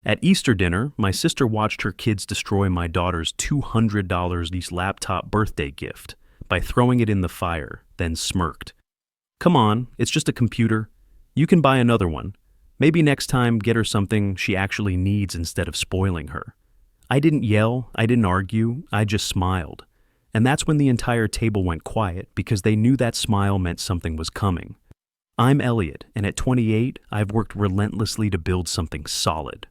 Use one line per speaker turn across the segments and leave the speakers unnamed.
At Easter dinner, my sister watched her kids destroy my daughter's $200 laptop birthday gift by throwing it in the fire, then smirked. Come on, it's just a computer. You can buy another one. Maybe next time get her something she actually needs instead of spoiling her. I didn't yell, I didn't argue, I just smiled. And that's when the entire table went quiet because they knew that smile meant something was coming. I'm Elliot, and at 28, I've worked relentlessly to build something solid.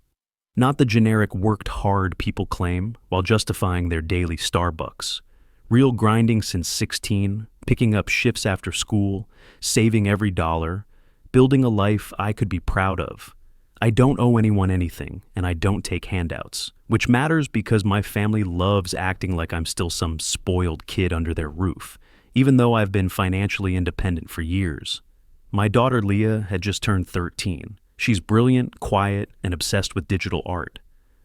Not the generic worked hard people claim while justifying their daily Starbucks. Real grinding since 16, picking up shifts after school, saving every dollar, building a life I could be proud of. I don't owe anyone anything, and I don't take handouts, which matters because my family loves acting like I'm still some spoiled kid under their roof, even though I've been financially independent for years. My daughter Leah had just turned 13. She's brilliant, quiet, and obsessed with digital art.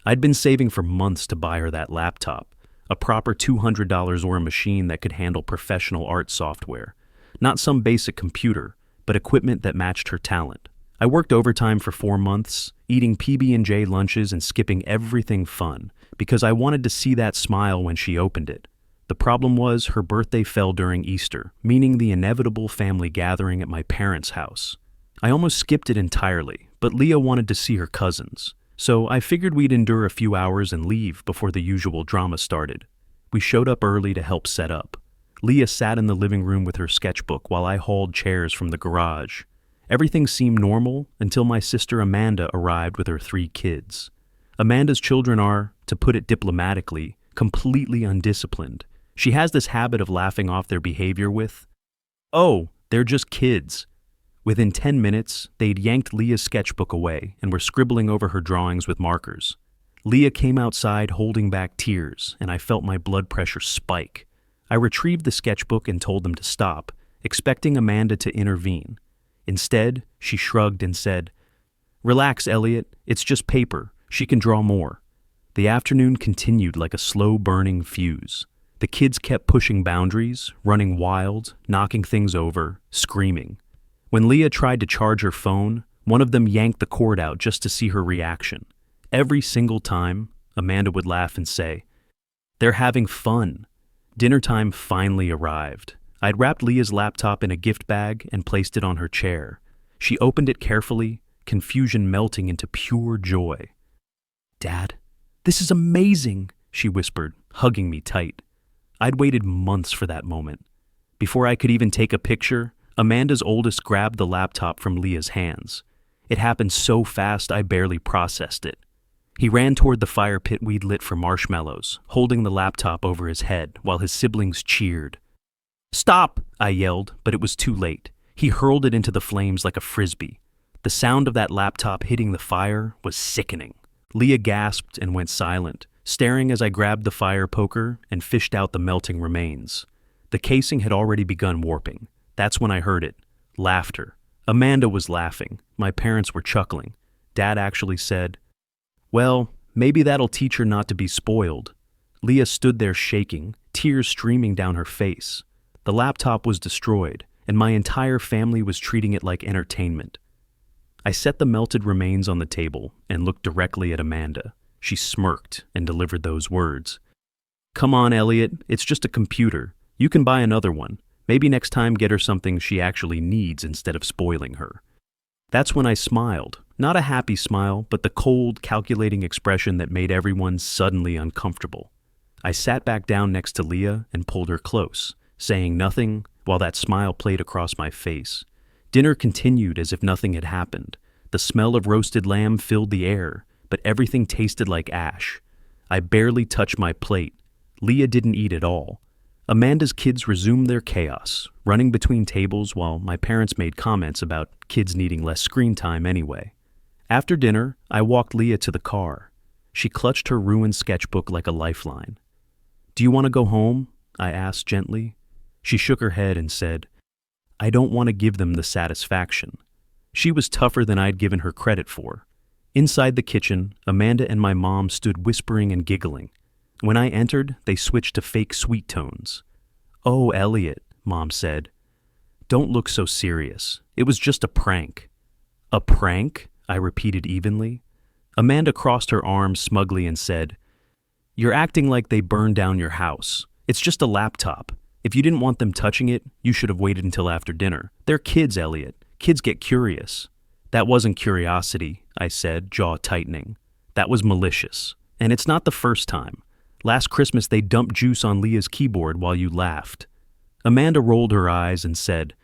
I'd been saving for months to buy her that laptop, a proper $200 or a machine that could handle professional art software. Not some basic computer, but equipment that matched her talent. I worked overtime for 4 months, eating PB&J lunches and skipping everything fun, because I wanted to see that smile when she opened it. The problem was her birthday fell during Easter, meaning the inevitable family gathering at my parents' house. I almost skipped it entirely, but Leah wanted to see her cousins, so I figured we'd endure a few hours and leave before the usual drama started. We showed up early to help set up. Leah sat in the living room with her sketchbook while I hauled chairs from the garage. Everything seemed normal until my sister Amanda arrived with her 3 kids. Amanda's children are, to put it diplomatically, completely undisciplined. She has this habit of laughing off their behavior with, "Oh, they're just kids." Within 10 minutes, they'd yanked Leah's sketchbook away and were scribbling over her drawings with markers. Leah came outside holding back tears, and I felt my blood pressure spike. I retrieved the sketchbook and told them to stop, expecting Amanda to intervene. Instead, she shrugged and said, "Relax, Elliot, it's just paper. She can draw more." The afternoon continued like a slow-burning fuse. The kids kept pushing boundaries, running wild, knocking things over, screaming. When Leah tried to charge her phone, one of them yanked the cord out just to see her reaction. Every single time, Amanda would laugh and say, "They're having fun." Dinner time finally arrived. I'd wrapped Leah's laptop in a gift bag and placed it on her chair. She opened it carefully, confusion melting into pure joy. "Dad, this is amazing," she whispered, hugging me tight. I'd waited months for that moment. Before I could even take a picture, Amanda's oldest grabbed the laptop from Leah's hands. It happened so fast I barely processed it. He ran toward the fire pit we'd lit for marshmallows, holding the laptop over his head while his siblings cheered. "Stop!" I yelled, but it was too late. He hurled it into the flames like a frisbee. The sound of that laptop hitting the fire was sickening. Leah gasped and went silent, staring as I grabbed the fire poker and fished out the melting remains. The casing had already begun warping. That's when I heard it. Laughter. Amanda was laughing. My parents were chuckling. Dad actually said, "Well, maybe that'll teach her not to be spoiled." Leah stood there shaking, tears streaming down her face. The laptop was destroyed, and my entire family was treating it like entertainment. I set the melted remains on the table and looked directly at Amanda. She smirked and delivered those words. "Come on, Elliot, it's just a computer. You can buy another one. Maybe next time get her something she actually needs instead of spoiling her." That's when I smiled. Not a happy smile, but the cold, calculating expression that made everyone suddenly uncomfortable. I sat back down next to Leah and pulled her close, saying nothing while that smile played across my face. Dinner continued as if nothing had happened. The smell of roasted lamb filled the air, but everything tasted like ash. I barely touched my plate. Leah didn't eat at all. Amanda's kids resumed their chaos, running between tables while my parents made comments about kids needing less screen time anyway. After dinner, I walked Leah to the car. She clutched her ruined sketchbook like a lifeline. "Do you want to go home?" I asked gently. She shook her head and said, "I don't want to give them the satisfaction." She was tougher than I'd given her credit for. Inside the kitchen, Amanda and my mom stood whispering and giggling. When I entered, they switched to fake sweet tones. "Oh, Elliot," Mom said. "Don't look so serious. It was just a prank." "A prank?" I repeated evenly. Amanda crossed her arms smugly and said, "You're acting like they burned down your house. It's just a laptop. If you didn't want them touching it, you should have waited until after dinner. They're kids, Elliot. Kids get curious." "That wasn't curiosity," I said, jaw tightening. "That was malicious. And it's not the first time. Last Christmas they dumped juice on Leah's keyboard while you laughed." Amanda rolled her eyes and said,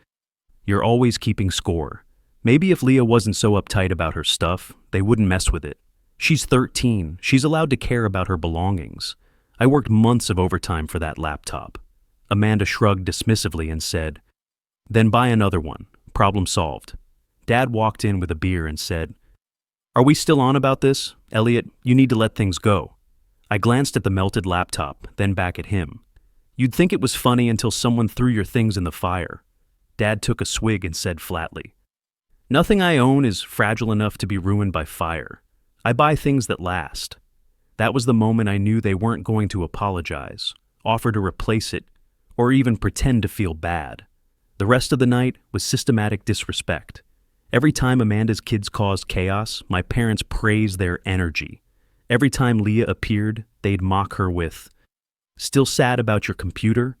"You're always keeping score. Maybe if Leah wasn't so uptight about her stuff, they wouldn't mess with it. She's 13. She's allowed to care about her belongings. I worked months of overtime for that laptop." Amanda shrugged dismissively and said, "Then buy another one. Problem solved." Dad walked in with a beer and said, "Are we still on about this? Elliot, you need to let things go." I glanced at the melted laptop, then back at him. "You'd think it was funny until someone threw your things in the fire." Dad took a swig and said flatly, "Nothing I own is fragile enough to be ruined by fire. I buy things that last." That was the moment I knew they weren't going to apologize, offer to replace it, or even pretend to feel bad. The rest of the night was systematic disrespect. Every time Amanda's kids caused chaos, my parents praised their energy. Every time Leah appeared, they'd mock her with, "Still sad about your computer?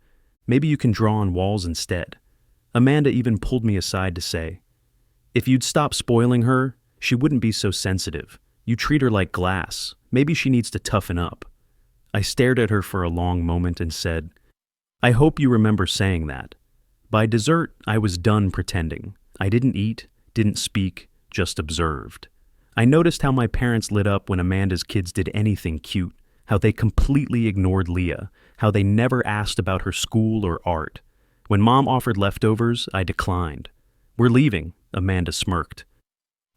Maybe you can draw on walls instead." Amanda even pulled me aside to say, "If you'd stop spoiling her, she wouldn't be so sensitive. You treat her like glass. Maybe she needs to toughen up." I stared at her for a long moment and said, "I hope you remember saying that." By dessert, I was done pretending. I didn't eat, didn't speak, just observed. I noticed how my parents lit up when Amanda's kids did anything cute, how they completely ignored Leah, how they never asked about her school or art. When Mom offered leftovers, I declined. "We're leaving," Amanda smirked.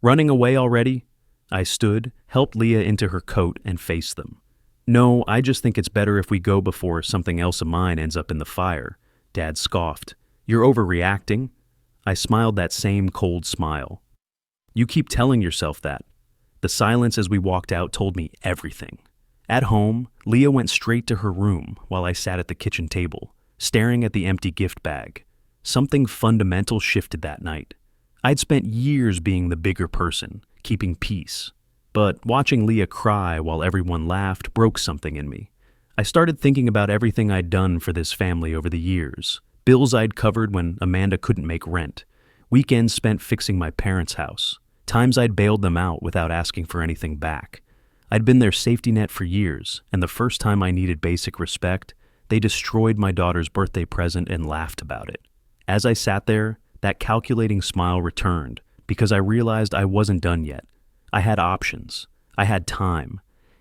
"Running away already?" I stood, helped Leah into her coat, and faced them. "No, I just think it's better if we go before something else of mine ends up in the fire." Dad scoffed. "You're overreacting." I smiled that same cold smile. "You keep telling yourself that." The silence as we walked out told me everything. At home, Leah went straight to her room while I sat at the kitchen table, staring at the empty gift bag. Something fundamental shifted that night. I'd spent years being the bigger person, keeping peace. But watching Leah cry while everyone laughed broke something in me. I started thinking about everything I'd done for this family over the years. Bills I'd covered when Amanda couldn't make rent. Weekends spent fixing my parents' house. Times I'd bailed them out without asking for anything back. I'd been their safety net for years, and the first time I needed basic respect, they destroyed my daughter's birthday present and laughed about it. As I sat there, that calculating smile returned, because I realized I wasn't done yet. I had options. I had time.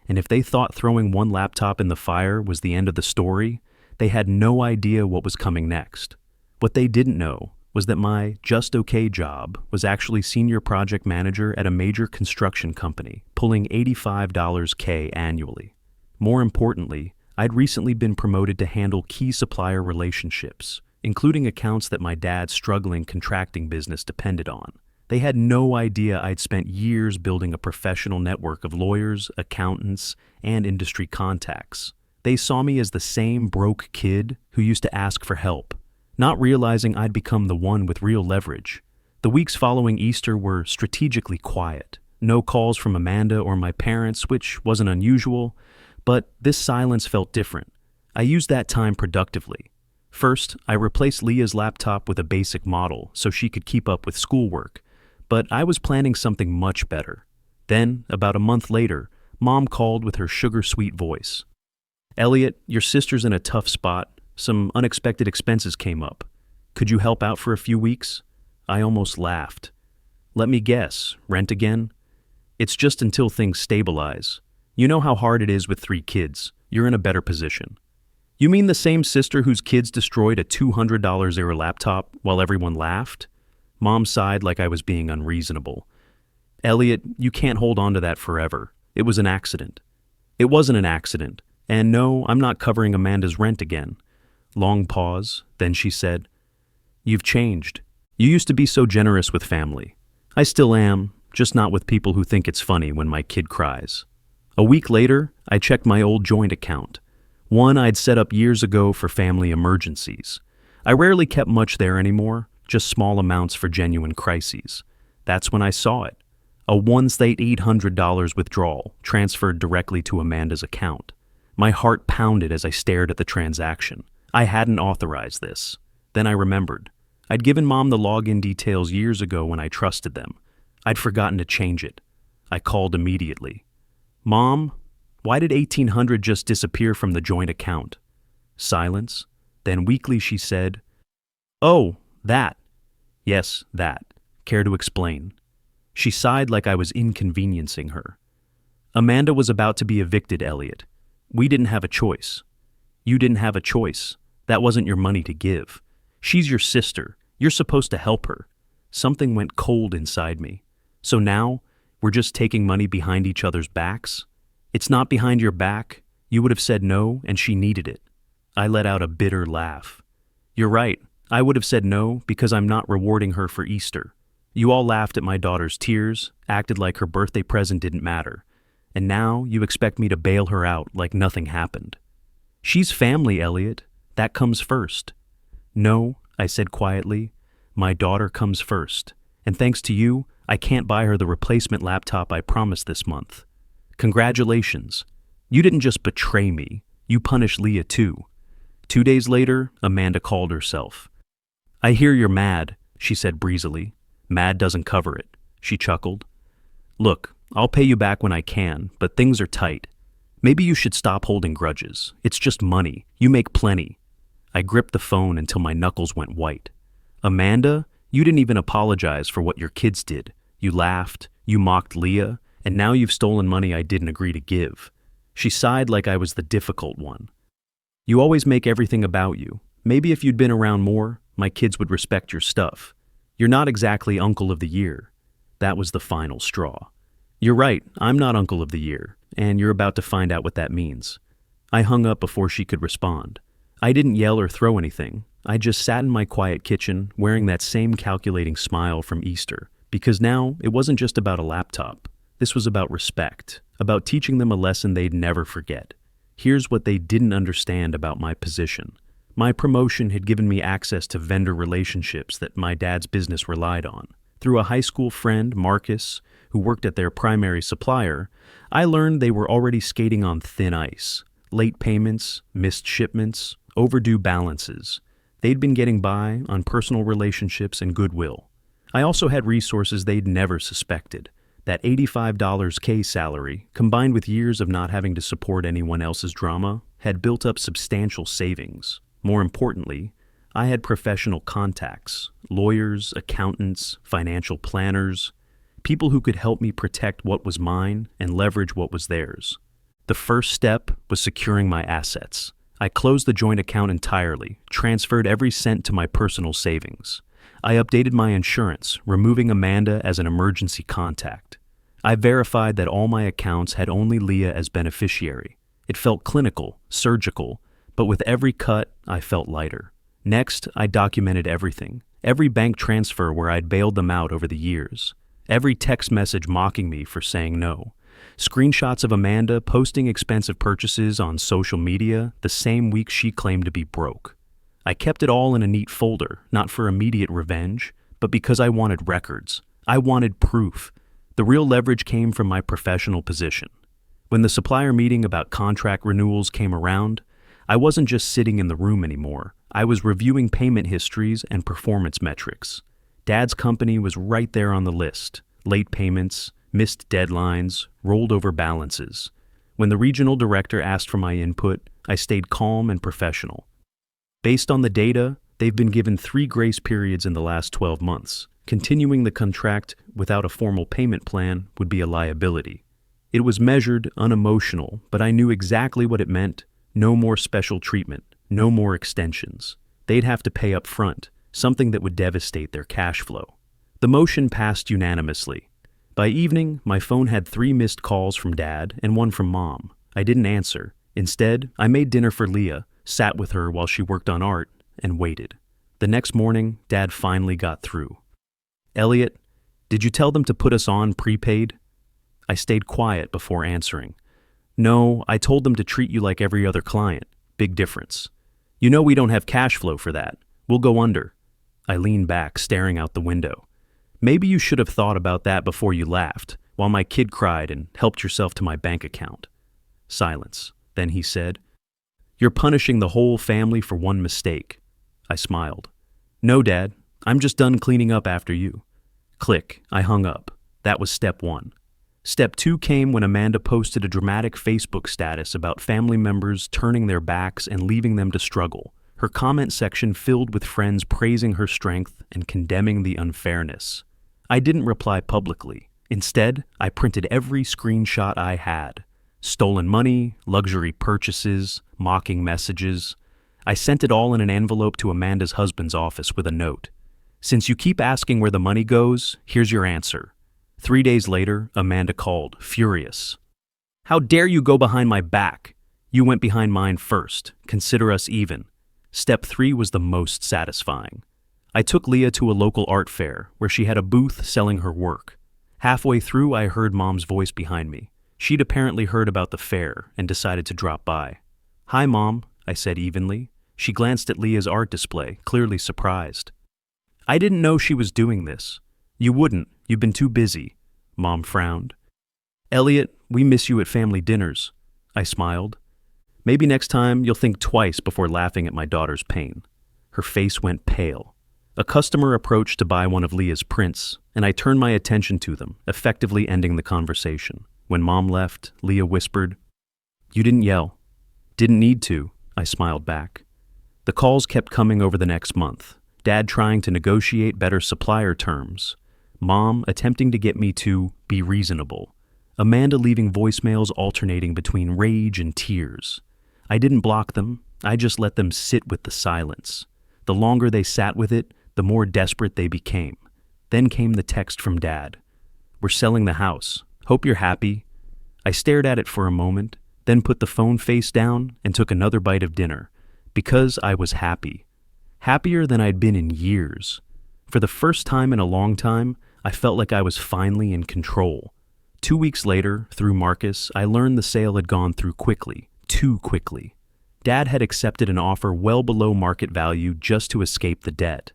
And if they thought throwing one laptop in the fire was the end of the story, they had no idea what was coming next. What they didn't know was that my just okay job was actually senior project manager at a major construction company, pulling $85K annually. More importantly, I'd recently been promoted to handle key supplier relationships, including accounts that my dad's struggling contracting business depended on. They had no idea I'd spent years building a professional network of lawyers, accountants, and industry contacts. They saw me as the same broke kid who used to ask for help, not realizing I'd become the one with real leverage. The weeks following Easter were strategically quiet. No calls from Amanda or my parents, which wasn't unusual, but this silence felt different. I used that time productively. First, I replaced Leah's laptop with a basic model so she could keep up with schoolwork, but I was planning something much better. Then, about a month later, Mom called with her sugar-sweet voice. "Elliot, your sister's in a tough spot. Some unexpected expenses came up. Could you help out for a few weeks?" I almost laughed. "Let me guess, rent again?" "It's just until things stabilize. You know how hard it is with 3 kids. You're in a better position." "You mean the same sister whose kids destroyed a $200 Era laptop while everyone laughed?" Mom sighed like I was being unreasonable. "Elliot, you can't hold on to that forever. It was an accident." "It wasn't an accident. And no, I'm not covering Amanda's rent again." Long pause, then she said, "You've changed. You used to be so generous with family. I still am, just not with people who think it's funny when my kid cries." A week later, I checked my old joint account, one I'd set up years ago for family emergencies. I rarely kept much there anymore, just small amounts for genuine crises. That's when I saw it. A $1,800 withdrawal transferred directly to Amanda's account. My heart pounded as I stared at the transaction. I hadn't authorized this. Then I remembered. I'd given Mom the login details years ago when I trusted them. I'd forgotten to change it. I called immediately. "Mom, why did $1,800 just disappear from the joint account?" Silence. Then weakly she said, "Oh, that." "Yes, that. Care to explain?" She sighed like I was inconveniencing her. "Amanda was about to be evicted, Elliot. We didn't have a choice." "You didn't have a choice. That wasn't your money to give. She's your sister. You're supposed to help her." Something went cold inside me. So now, we're just taking money behind each other's backs? It's not behind your back. You would have said no, and she needed it. I let out a bitter laugh. "You're right. I would have said no because I'm not rewarding her for Easter. You all laughed at my daughter's tears, acted like her birthday present didn't matter, and now you expect me to bail her out like nothing happened. She's family, Elliot. That comes first." "No," I said quietly. "My daughter comes first, and thanks to you, I can't buy her the replacement laptop I promised this month." "Congratulations. You didn't just betray me, you punished Leah too." 2 days later, Amanda called herself. "I hear you're mad," she said breezily. "Mad doesn't cover it," she chuckled. "Look, I'll pay you back when I can, but things are tight. Maybe you should stop holding grudges. It's just money. You make plenty." I gripped the phone until my knuckles went white. "Amanda, you didn't even apologize for what your kids did. You laughed, you mocked Leah, and now you've stolen money I didn't agree to give." She sighed like I was the difficult one. "You always make everything about you. Maybe if you'd been around more, my kids would respect your stuff. You're not exactly Uncle of the Year." That was the final straw. "You're right, I'm not Uncle of the Year, and you're about to find out what that means." I hung up before she could respond. I didn't yell or throw anything. I just sat in my quiet kitchen, wearing that same calculating smile from Easter, because now it wasn't just about a laptop. This was about respect, about teaching them a lesson they'd never forget. Here's what they didn't understand about my position. My promotion had given me access to vendor relationships that my dad's business relied on. Through a high school friend, Marcus, who worked at their primary supplier, I learned they were already skating on thin ice. Late payments, missed shipments, overdue balances. They'd been getting by on personal relationships and goodwill. I also had resources they'd never suspected. That $85K salary, combined with years of not having to support anyone else's drama, had built up substantial savings. More importantly, I had professional contacts, lawyers, accountants, financial planners, people who could help me protect what was mine and leverage what was theirs. The first step was securing my assets. I closed the joint account entirely, transferred every cent to my personal savings. I updated my insurance, removing Amanda as an emergency contact. I verified that all my accounts had only Leah as beneficiary. It felt clinical, surgical, but with every cut, I felt lighter. Next, I documented everything. Every bank transfer where I'd bailed them out over the years. Every text message mocking me for saying no. Screenshots of Amanda posting expensive purchases on social media the same week she claimed to be broke. I kept it all in a neat folder, not for immediate revenge, but because I wanted records. I wanted proof. The real leverage came from my professional position. When the supplier meeting about contract renewals came around, I wasn't just sitting in the room anymore. I was reviewing payment histories and performance metrics. Dad's company was right there on the list. Late payments, missed deadlines, rolled over balances. When the regional director asked for my input, I stayed calm and professional. Based on the data, they've been given 3 grace periods in the last 12 months. Continuing the contract without a formal payment plan would be a liability. It was measured, unemotional, but I knew exactly what it meant. No more special treatment, no more extensions. They'd have to pay up front, something that would devastate their cash flow. The motion passed unanimously. By evening, my phone had 3 missed calls from Dad and 1 from Mom. I didn't answer. Instead, I made dinner for Leah, sat with her while she worked on art, and waited. The next morning, Dad finally got through. "Elliot, did you tell them to put us on prepaid?" I stayed quiet before answering. "No, I told them to treat you like every other client. Big difference. You know we don't have cash flow for that. We'll go under." I leaned back, staring out the window. Maybe you should have thought about that before you laughed, while my kid cried and helped yourself to my bank account. Silence. Then he said, "You're punishing the whole family for one mistake." I smiled. "No, Dad. I'm just done cleaning up after you." Click. I hung up. That was step 1. Step 2 came when Amanda posted a dramatic Facebook status about family members turning their backs and leaving them to struggle. Her comment section filled with friends praising her strength and condemning the unfairness. I didn't reply publicly. Instead, I printed every screenshot I had. Stolen money, luxury purchases, mocking messages. I sent it all in an envelope to Amanda's husband's office with a note. "Since you keep asking where the money goes, here's your answer." 3 days later, Amanda called, furious. "How dare you go behind my back? You went behind mine first. Consider us even." Step 3 was the most satisfying. I took Leah to a local art fair where she had a booth selling her work. Halfway through, I heard Mom's voice behind me. She'd apparently heard about the fair and decided to drop by. "Hi, Mom," I said evenly. She glanced at Leah's art display, clearly surprised. "I didn't know she was doing this." "You wouldn't. You've been too busy." Mom frowned. "Elliot, we miss you at family dinners." I smiled. "Maybe next time you'll think twice before laughing at my daughter's pain." Her face went pale. A customer approached to buy one of Leah's prints, and I turned my attention to them, effectively ending the conversation. When Mom left, Leah whispered, "You didn't yell." "Didn't need to," I smiled back. The calls kept coming over the next month. Dad trying to negotiate better supplier terms. Mom attempting to get me to be reasonable. Amanda leaving voicemails alternating between rage and tears. I didn't block them, I just let them sit with the silence. The longer they sat with it, the more desperate they became. Then came the text from Dad. "We're selling the house. Hope you're happy." I stared at it for a moment, then put the phone face down and took another bite of dinner. Because I was happy. Happier than I'd been in years. For the first time in a long time, I felt like I was finally in control. 2 weeks later, through Marcus, I learned the sale had gone through quickly, too quickly. Dad had accepted an offer well below market value just to escape the debt.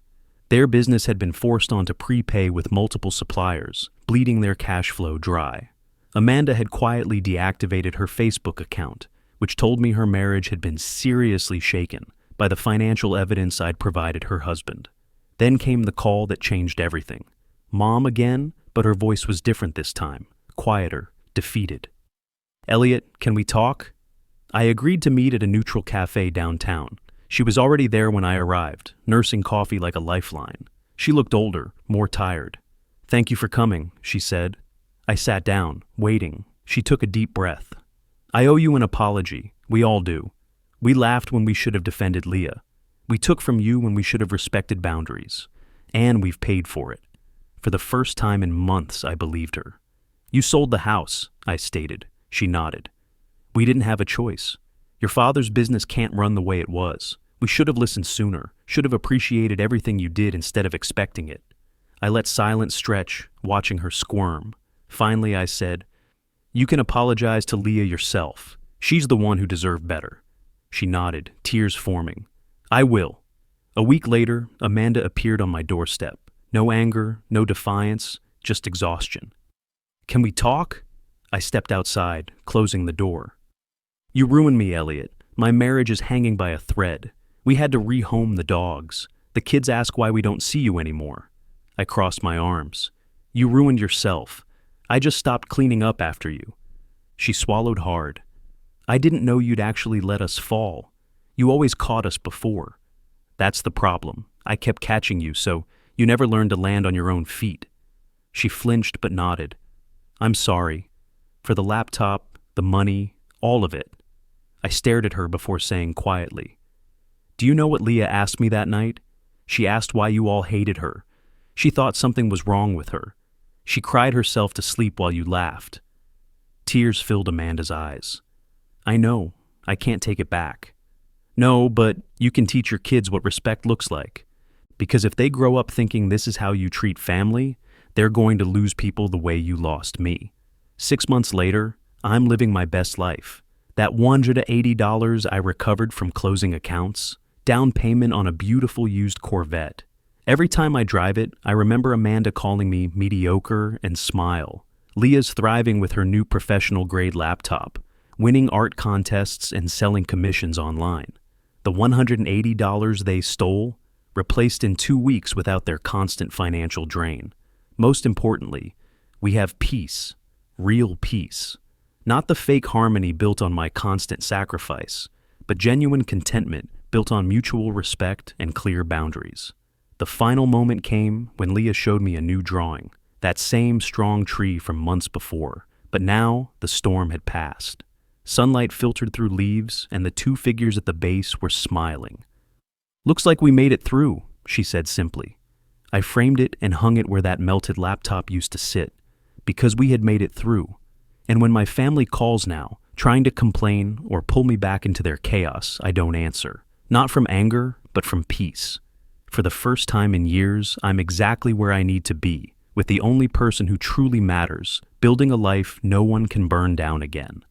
Their business had been forced onto prepay with multiple suppliers, bleeding their cash flow dry. Amanda had quietly deactivated her Facebook account, which told me her marriage had been seriously shaken by the financial evidence I'd provided her husband. Then came the call that changed everything. Mom again, but her voice was different this time, quieter, defeated. "Elliot, can we talk?" I agreed to meet at a neutral cafe downtown. She was already there when I arrived, nursing coffee like a lifeline. She looked older, more tired. "Thank you for coming," she said. I sat down, waiting. She took a deep breath. "I owe you an apology. We all do. We laughed when we should have defended Leah. We took from you when we should have respected boundaries. And we've paid for it." For the first time in months, I believed her. "You sold the house," I stated. She nodded. "We didn't have a choice. Your father's business can't run the way it was. We should have listened sooner, should have appreciated everything you did instead of expecting it." I let silence stretch, watching her squirm. Finally, I said, "You can apologize to Leah yourself. She's the one who deserved better." She nodded, tears forming. "I will." A week later, Amanda appeared on my doorstep. No anger, no defiance, just exhaustion. "Can we talk?" I stepped outside, closing the door. "You ruined me, Elliot. My marriage is hanging by a thread. We had to rehome the dogs. The kids ask why we don't see you anymore." I crossed my arms. "You ruined yourself. I just stopped cleaning up after you." She swallowed hard. "I didn't know you'd actually let us fall. You always caught us before. That's the problem. I kept catching you, so you never learned to land on your own feet." She flinched but nodded. "I'm sorry. For the laptop, the money, all of it." I stared at her before saying quietly, "Do you know what Leah asked me that night? She asked why you all hated her. She thought something was wrong with her. She cried herself to sleep while you laughed." Tears filled Amanda's eyes. "I know. I can't take it back." "No, but you can teach your kids what respect looks like. Because if they grow up thinking this is how you treat family, they're going to lose people the way you lost me." 6 months later, I'm living my best life. That $180 I recovered from closing accounts, down payment on a beautiful used Corvette, Every time I drive it, I remember Amanda calling me mediocre and smile. Leah's thriving with her new professional-grade laptop, winning art contests and selling commissions online. The $180 they stole, replaced in 2 weeks without their constant financial drain. Most importantly, we have peace, real peace. Not the fake harmony built on my constant sacrifice, but genuine contentment built on mutual respect and clear boundaries. The final moment came when Leah showed me a new drawing, that same strong tree from months before, but now the storm had passed. Sunlight filtered through leaves, and the 2 figures at the base were smiling. "Looks like we made it through," she said simply. I framed it and hung it where that melted laptop used to sit, because we had made it through. And when my family calls now, trying to complain or pull me back into their chaos, I don't answer. Not from anger, but from peace. For the first time in years, I'm exactly where I need to be, with the only person who truly matters, building a life no one can burn down again.